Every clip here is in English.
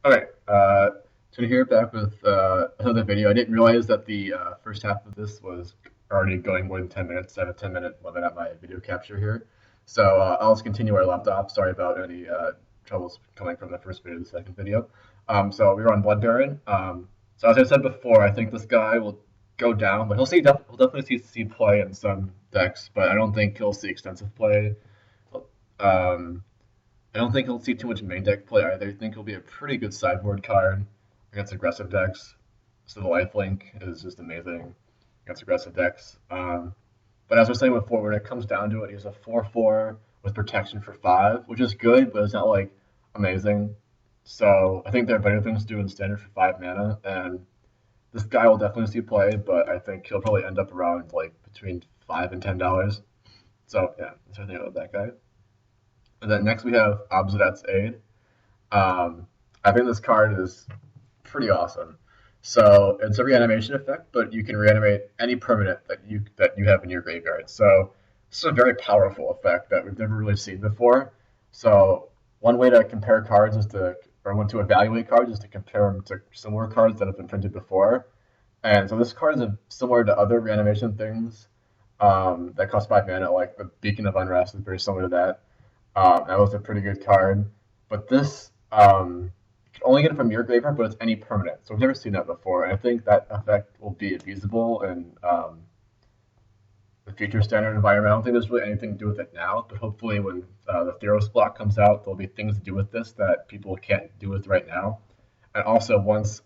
Alright, so here back with another video. I didn't realize that the first half of this was already going more than 10 minutes. I have a 10-minute limit on my video capture here. So I'll just continue where I left off. Sorry about any troubles coming from the first video to the second video. So we were on Blood Baron. So as I said before, I think this guy will go down, but he'll definitely see play in some decks, but I don't think he'll see extensive play. Um, I don't think he'll see too much main deck play either. I think he'll be a pretty good sideboard card against aggressive decks. So the lifelink is just amazing against aggressive decks. But as I was saying before, when it comes down to it, he's a 4/4 with protection for 5, which is good, but it's not like amazing. So I think there are better things to do in standard for 5 mana, and this guy will definitely see play, but I think he'll probably end up around like between $5 and $10. So yeah, that's what I think about that guy. And then next we have Obsidat's Aid. I think this card is pretty awesome. So it's a reanimation effect, but you can reanimate any permanent that you have in your graveyard. So this is a very powerful effect that we've never really seen before. So one way to compare cards is to, or one to evaluate cards is to compare them to similar cards that have been printed before. And so this card is similar to other reanimation things that cost 5 mana, like the Beacon of Unrest is very similar to that. That was a pretty good card. But this, you can only get it from your graveyard, but it's any permanent. So I've never seen that before. And I think that effect will be feasible in the future standard environment. I don't think there's really anything to do with it now, but hopefully when the Theros block comes out, there'll be things to do with this that people can't do with right now. And also once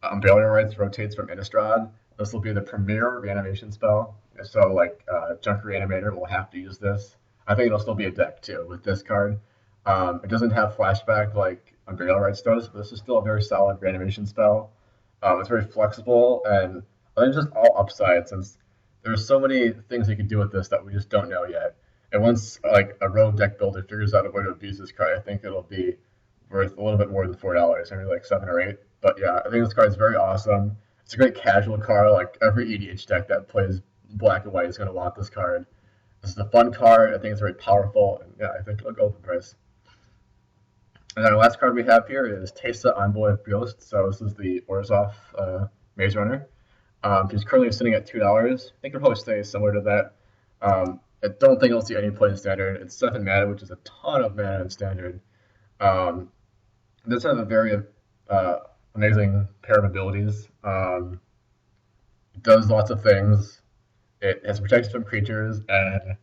Umbrella Rights rotates from Innistrad, this will be the premier reanimation spell. So like Junk Reanimator will have to use this. I think it'll still be a deck too with this card. It doesn't have flashback like Umbrella Rights does, but this is still a very solid reanimation spell. It's very flexible, and I think it's just all upside since there's so many things you can do with this that we just don't know yet. And once like a rogue deck builder figures out a way to abuse this card, I think it'll be worth a little bit more than $4, maybe like 7 or 8. But yeah, I think this card is very awesome. It's a great casual card. Like every EDH deck that plays black and white is going to want this card. This is a fun card. I think it's very powerful, and yeah, I think it'll go up in price. And then the last card we have here is Teysa, Envoy of Ghost. So this is the Orzhov Maze Runner. He's currently sitting at $2. I think it'll probably stay similar to that. I don't think it'll see any play in standard. It's 7 mana, which is a ton of mana in standard. This has a very amazing pair of abilities. It does lots of things. It has protection from creatures, and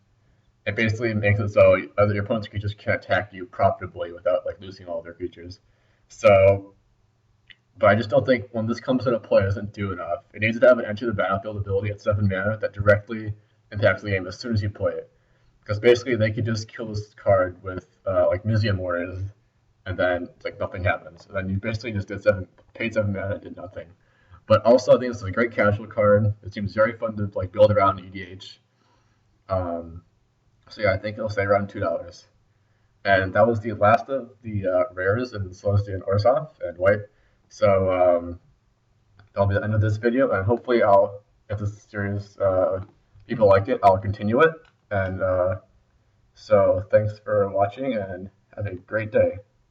it basically makes it so other your opponent's creatures can attack you profitably without like losing all their creatures. So, but I just don't think when this comes into play, it doesn't do enough. It needs to have an enter the battlefield ability at 7 mana that directly impacts the game as soon as you play it. Because basically they could just kill this card with like Mizzium Mortars, and then like nothing happens. And then you basically just paid 7 mana and did nothing. But also I think this is a great casual card. It seems very fun to like build around EDH. So yeah, I think it'll stay around $2. And that was the last of the rares in Selesnya and Orzhov and White. So that'll be the end of this video, and hopefully if this series people like it, I'll continue it. And so thanks for watching, and have a great day.